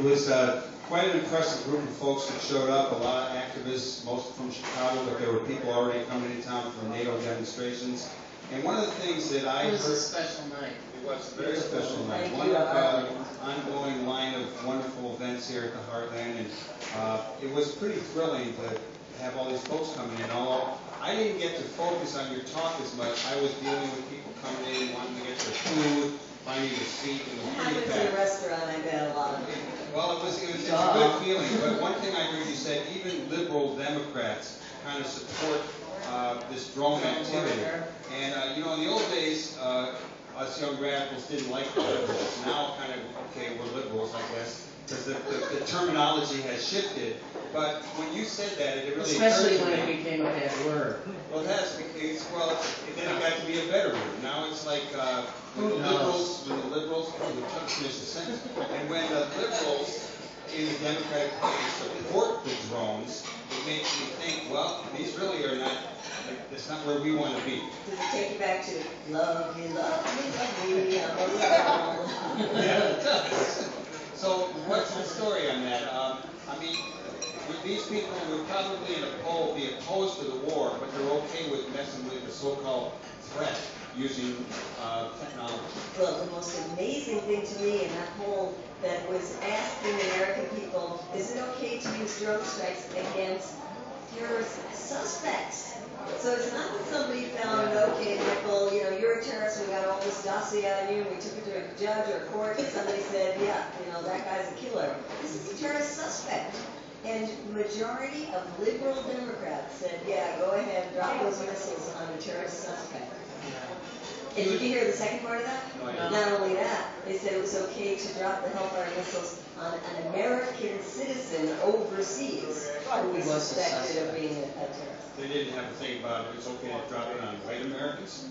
It was quite an impressive group of folks that showed up, a lot of activists, most from Chicago, but there were people already coming in town for NATO demonstrations. And one of the things that I heard... It was a special night. It was a very special night. Thank One you, ongoing line of wonderful events here at the Heartland, and it was pretty thrilling to have all these folks coming in. Although I didn't get to focus on your talk as much, I was dealing with people coming in, wanting to get their food, finding a seat, and What happens in a restaurant, I bet a lot of people. Well, it's a good feeling, but one thing I heard you said, even liberal Democrats kind of support this drone activity. And, you know, in the old days, us young radicals didn't like the liberals. Now, kind of, okay, we're liberals, I guess, because the terminology has shifted. But when you said that, it really especially occurred to when me. it became a bad word. Well, that's because, well, then it got to be a better word. Now it's like when the liberals, finish the sentence, and when the liberals in the Democratic Party support the drones, it makes me think, well, these really are not, that's not where we want to be. Does it take you back to love me, love me, love me, I'm a liberal? Yeah, it does. So what's the story on that? I mean, these people would probably in a poll be opposed to the war, but they're okay with messing with the so-called threat using technology. Well, the most amazing thing to me in that poll that was asking the American people, is it okay to use drone strikes against terrorist suspects? So it's not that somebody found, okay, Michael, you know, you're a terrorist, we got all this dossier on you, and we took it to a judge or a court, and somebody said, yeah, you know, that guy's a killer. This is a terrorist suspect. And majority of liberal Democrats said, yeah, go ahead, drop those missiles on a terrorist suspect. And did you hear the second part of that? No. Not only that, they said it was okay to drop the Hellfire missiles on an American citizen overseas who was suspected of being a terrorist. They didn't have to think about it. It's okay to drop it on white Americans?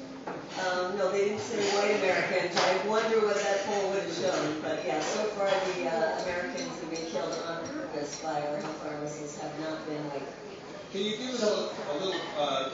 No, they didn't say white Americans. I wonder what that poll would have shown. But yeah, so far the Americans who have been killed on purpose by our Hellfire missiles have not been white. Can you give us a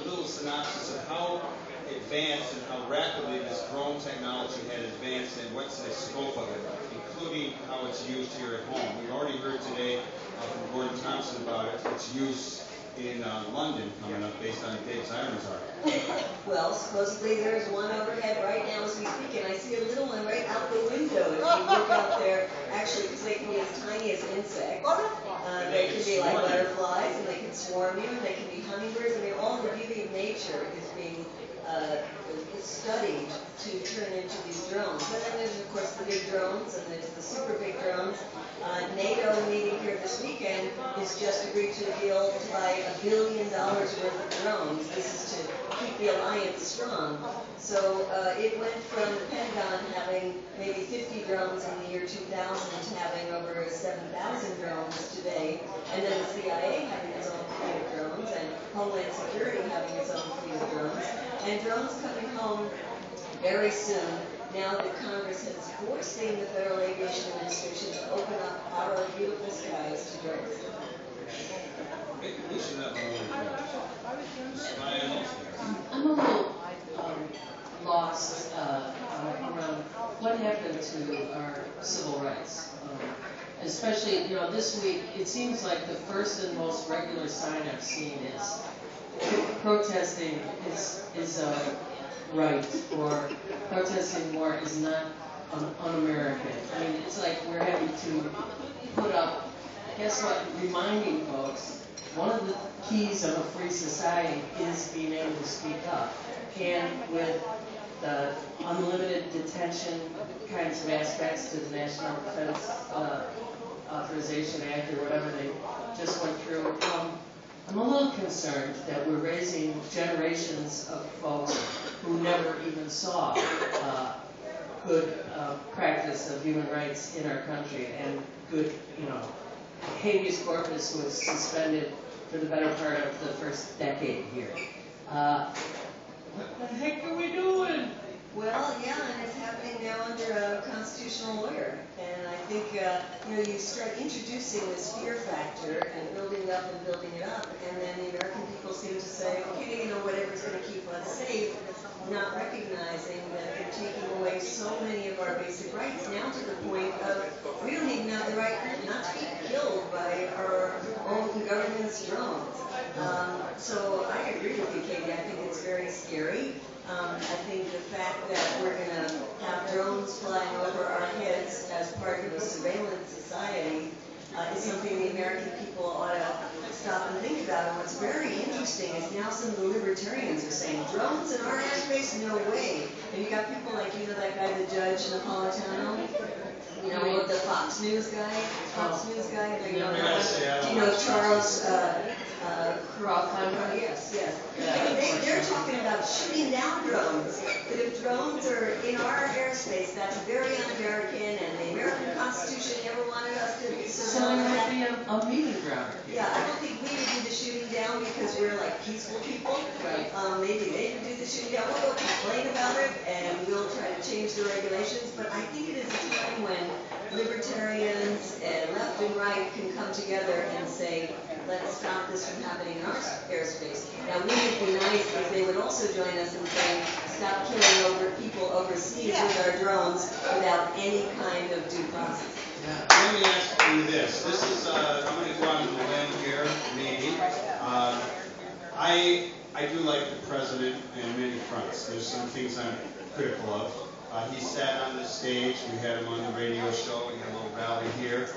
little synopsis of how advanced and how rapidly this drone technology had advanced and what's the scope of it, including how it's used here at home? We've already heard today from Gordon Thompson about its use in London coming up based on Dave Zirin's article. Well, supposedly there's one overhead right now as we speak, and I see a little one right out the window. If you look out there, actually, because they can be as tiny as insects. They can be like butterflies, and they can swarm you, and they can be hummingbirds. I mean, all the beauty of nature is being studied to turn into these drones. But then there's, of course, the big drones, and there's the super big drones. NATO meeting here this weekend has just agreed to a deal to buy $1 billion worth of drones. This is to keep the alliance strong. So it went from the Pentagon having maybe 50 drones in the year 2000 to having over 7,000 drones today, and then the CIA having its own fleet of drones, and Homeland Security having its own fleet of drones, and drones coming home very soon. Now that Congress is forcing the Federal Aviation Administration to open up our beautiful skies to drones. We should have I'm a little lost around what happened to our civil rights. Especially, you know, this week, it seems like the first and most regular sign I've seen is protesting is right, or protesting war is not un-American. I mean, it's like we're having to put up, guess what, reminding folks, one of the keys of a free society is being able to speak up. And with the unlimited detention kinds of aspects to the National Defense Authorization Act or whatever they just went through, I'm a little concerned that we're raising generations of folks who never even saw good practice of human rights in our country, and good, you know, habeas corpus was suspended for the better part of the first decade here. What the heck are we doing? Well, yeah, and it's happening now under a constitutional lawyer. And I think, you know, you start introducing this fear factor and building it up and building it up, and then the American people seem to say, okay, you know, whatever's going to keep us safe, not recognizing that they're taking away so many of our basic rights, now to the point of we don't even have the right not to be killed by our own government's drones. So I agree with you, Katie. I think it's very scary. I think the fact that we're going to have drones flying over our heads as part of a surveillance society is something the American people ought to stop and think about. And what's very interesting is now some of the libertarians are saying, drones in our airspace? No way. And you got people like, you know, that guy, the judge Napolitano, you know, the Fox News guy, you know, do you know Charles Krauthammer? Yes. They're talking about shooting down drones. That if drones are in our airspace, that's very un-American, and the American Constitution never wanted us to be So it might be a meeting ground. Yeah, I don't think we would do the shooting down because we're like peaceful people. Right. Maybe they would do the shooting down. We'll go complain about it, and we'll try to change the regulations. But I think it is a time when libertarians and left and right can come together and say, let's stop this from happening in our airspace. Now, wouldn't it be nice if they would also join us in saying, stop killing people overseas with our drones without any kind of due process? Let me ask you this. This is, I'm going to go on the limb here, maybe. I do like the president in many fronts. There's some things I'm critical of. He sat on the stage. We had him on the radio show. We had a little rally here.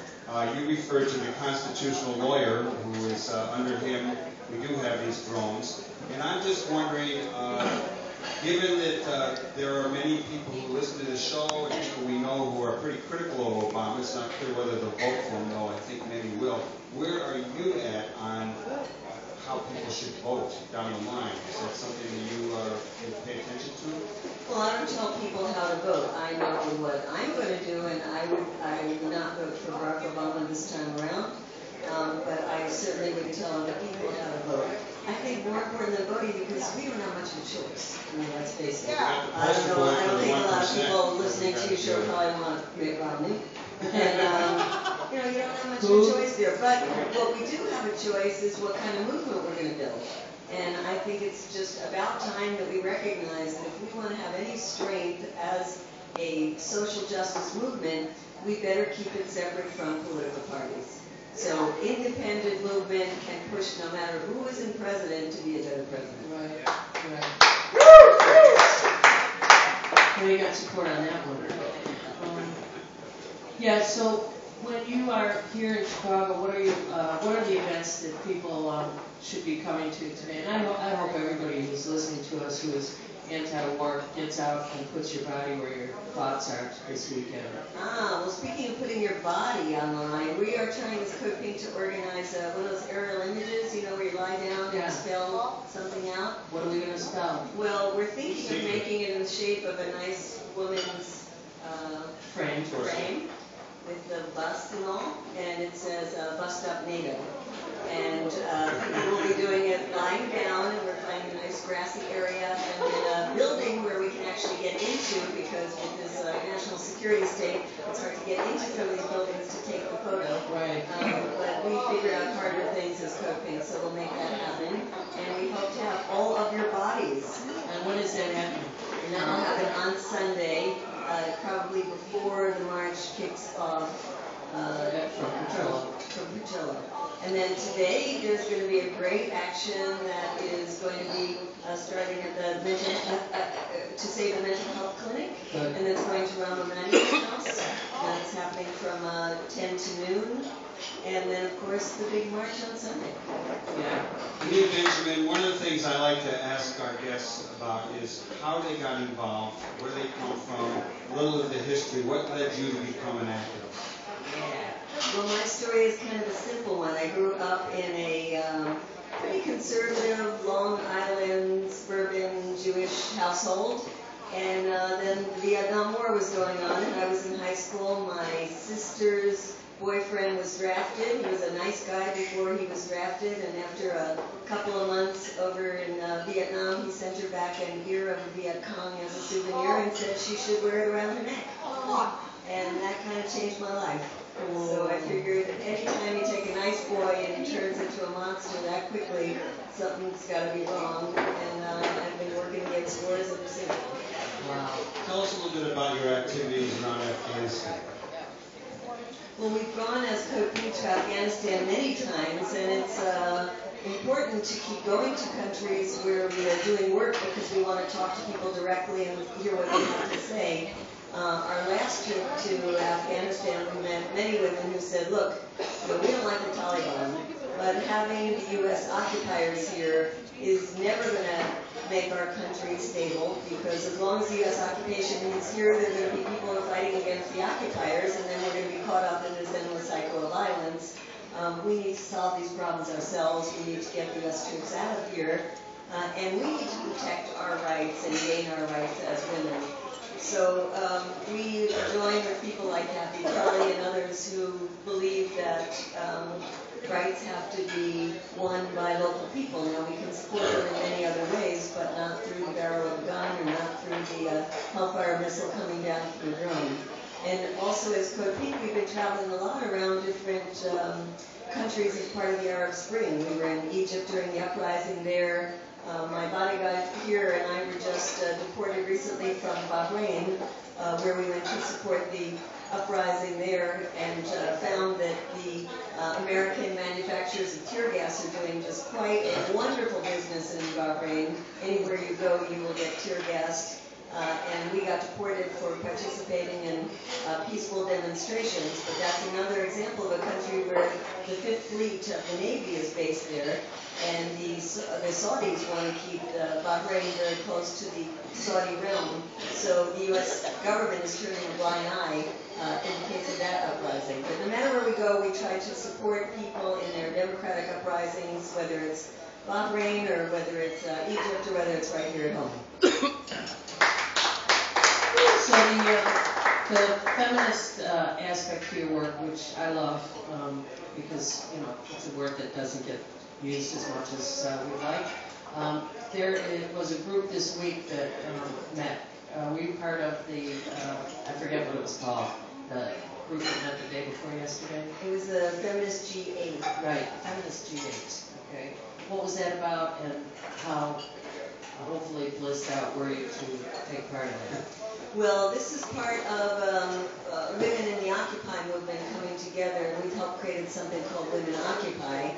You referred to the constitutional lawyer who is under him. We do have these drones. And I'm just wondering, given that there are many people who listen to the show and people we know who are pretty critical of Obama, it's not clear whether they'll vote for him, though I think many will. Where are you at on how people should vote down the line? Is that something that you pay attention to? Well, I don't tell people how to vote. I know what I'm going to do, and I would not vote for Barack Obama this time around. But I certainly would tell other people how to vote. I think more important than voting because we don't have much of a choice. I mean, let's face it. I don't think a lot of people listening to your show probably want Mitt Romney. And, you know, you don't have much of a choice there. But what we do have a choice is what kind of movement we're going to build. And I think it's just about time that we recognize that if we want to have any strength as a social justice movement, we better keep it separate from political parties. So independent movement can push no matter who is in president to be a better president. Right. Well, you got support on that one. Yeah, so when you are here in Chicago, what are the events that people should be coming to today? And I hope everybody who's listening to us who is anti-war gets out and puts your body where your thoughts are this weekend. Well, speaking of putting your body on the line, we are trying as CODEPINK to organize one of those aerial images, you know, where you lie down and spell something out. What are we going to spell? Well, we're thinking of making it in the shape of a nice woman's frame with the bust and all, and it says bust up NATO. And people will be doing it lying down, and we're finding a nice grassy area and in a building where we can actually get into, because with this national security state, it's hard to get into some of these buildings to take the photo. Right. But we figured out harder things as CODEPINK, so we'll make that happen. And we hope to have all of your bodies. And when is that happening? And that will happen on Sunday, probably before the march kicks off. From Patillo. And then today there's going to be a great action that is going to be starting at the to save the mental health clinic, and it's going to run on Manuel's house. And it's happening from 10 to noon. And then, of course, the big march on Sunday. Yeah. Medea Benjamin, one of the things I like to ask our guests about is how they got involved, where they come from, a little of the history. What led you to become an activist? Yeah. Well, my story is kind of a simple one. I grew up in a pretty conservative, Long Island, suburban Jewish household. And then the Vietnam War was going on, and I was in high school. My sister's boyfriend was drafted. He was a nice guy before he was drafted, and after a couple of months over in Vietnam, he sent her back an ear of the Viet Cong as a souvenir and said she should wear it around her neck. And that kind of changed my life. So I figured anytime you take a nice boy and he turns into a monster that quickly, something's got to be wrong. And I've been working against wars ever since. Wow. Tell us a little bit about your activities around Afghanistan. Well, we've gone as CODEPINK to Afghanistan many times, and it's important to keep going to countries where we are doing work because we want to talk to people directly and hear what they have to say. Our last trip to Afghanistan, we met many women who said, look, we don't like the Taliban, but having the U.S. occupiers here is never going to make our country stable, because as long as the U.S. occupation is here, there are going to be people who are fighting against the occupiers, and then we're going to be caught up in this endless cycle of violence. We need to solve these problems ourselves. We need to get the U.S. troops out of here, and we need to protect our rights and gain our rights as women. So we join with people like Katy and others who believe that rights have to be won by local people. Now, we can support them in many other ways, but not through the barrel of a gun or not through the Hellfire missile coming down through a drone. And also, as CODEPINK, we've been traveling a lot around different countries as part of the Arab Spring. We were in Egypt during the uprising there. My bodyguard here and I were just deported recently from Bahrain, where we went to support the uprising there, and found that the American manufacturers of tear gas are doing just quite a wonderful business in Bahrain. Anywhere you go, you will get tear gassed. And we got deported for participating in peaceful demonstrations, but that's another example of a country where the Fifth Fleet of the Navy is based there, and the Saudis want to keep Bahrain very close to the Saudi realm, so the U.S. government is turning a blind eye in the case of that uprising. But no matter where we go, we try to support people in their democratic uprisings, whether it's Bahrain or whether it's Egypt or whether it's right here at home. So the feminist aspect to your work, which I love, because it's a word that doesn't get used as much as we'd like. There was a group this week that met. Were you part of the, I forget what it was called, the group that met the day before yesterday? It was the Feminist G8. Right, Feminist G8. Okay. What was that about, and how hopefully blissed out were you to take part in that? Well, this is part of women in the Occupy movement coming together, and we've helped create something called Women Occupy.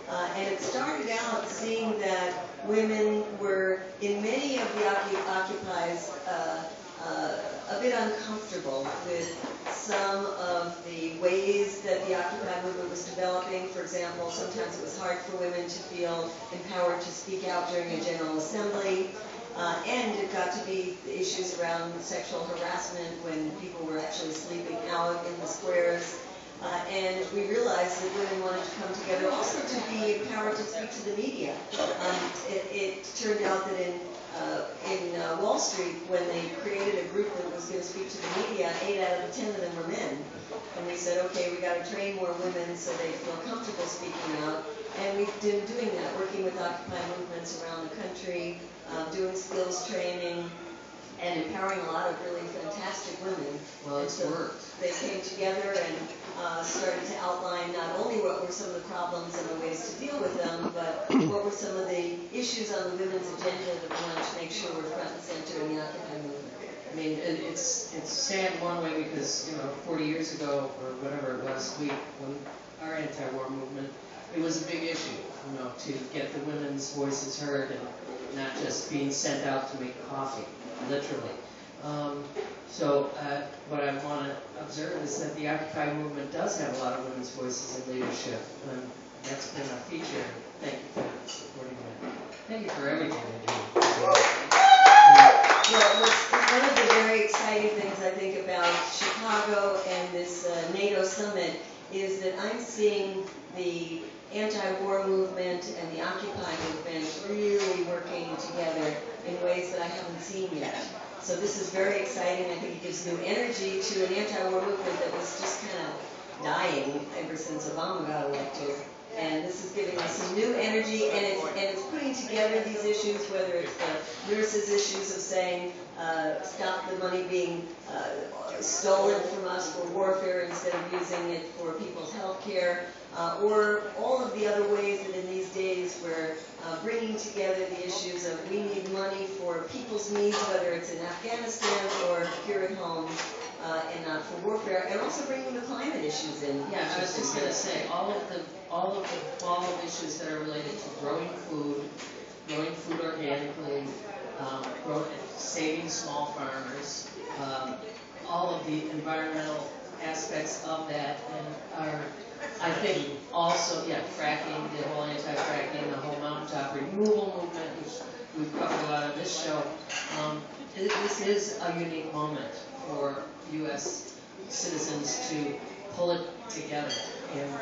And it started out seeing that women were, in many of the Occupies, a bit uncomfortable with some of the ways that the Occupy movement was developing. For example, sometimes it was hard for women to feel empowered to speak out during a General Assembly. And it got to be the issues around sexual harassment when people were actually sleeping out in the squares. And we realized that women wanted to come together also to be empowered to speak to the media. It turned out that in Wall Street, when they created a group that was going to speak to the media, 8 out of the 10 of them were men. And we said, okay, we got to train more women so they feel comfortable speaking out. And we've been doing that, working with Occupy movements around the country, doing skills training, and empowering a lot of really fantastic women. Well, it's worked. They came together and started to outline not only what were some of the problems and the ways to deal with them, but what were some of the issues on the women's agenda that we wanted to make sure were front and center in the Occupy movement. I mean, it's sad one way because 40 years ago or whatever it was, when our anti-war movement, it was a big issue, to get the women's voices heard and not just being sent out to make coffee, literally. So what I want to observe is that the Occupy movement does have a lot of women's voices in leadership, and that's been a feature. Thank you for supporting that. Thank you for everything you do. Well, one of the very exciting things I think about Chicago and this NATO summit is that I'm seeing the anti-war movement and the Occupy movement really working together in ways that I haven't seen yet. So this is very exciting. I think it gives new energy to an anti-war movement that was just kind of dying ever since Obama got elected. And this is giving us some new energy, and it's putting together these issues, whether it's the nurses' issues of saying, stop the money being stolen from us for warfare instead of using it for people's health care, or all of the other ways that in these days we're bringing together the issues of we need money for people's needs, whether it's in Afghanistan or here at home. and not for warfare, and also bringing the climate issues in. Yeah, I was just going to say, all of the fall of issues that are related to growing food organically, saving small farmers, all of the environmental aspects of that, and are, I think, also, fracking, the whole anti-fracking, the whole mountaintop removal movement, which we've covered a lot on this show. This is a unique moment for U.S. citizens to pull it together.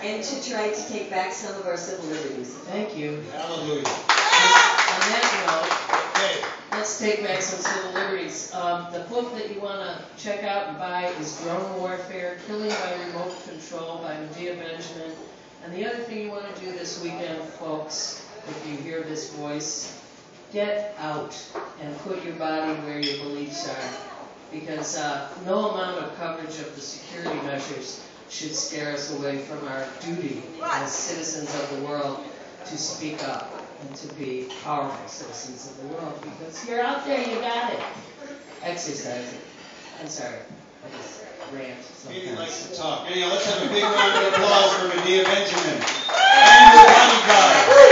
And to try to take back some of our civil liberties. Thank you. Hallelujah. On that note, let's take back some civil liberties. The book that you want to check out and buy is Drone Warfare, Killing by Remote Control by Medea Benjamin. And the other thing you want to do this weekend, folks, if you hear this voice, get out and put your body where your beliefs are. Because no amount of coverage of the security measures should scare us away from our duty as citizens of the world to speak up and to be powerful citizens of the world. Because you're out there, you got it. Exercise it. I'm sorry, I just rant sometimes. Katy likes to talk. Anyhow, let's have a big round of applause for Medea Benjamin and the bodyguard.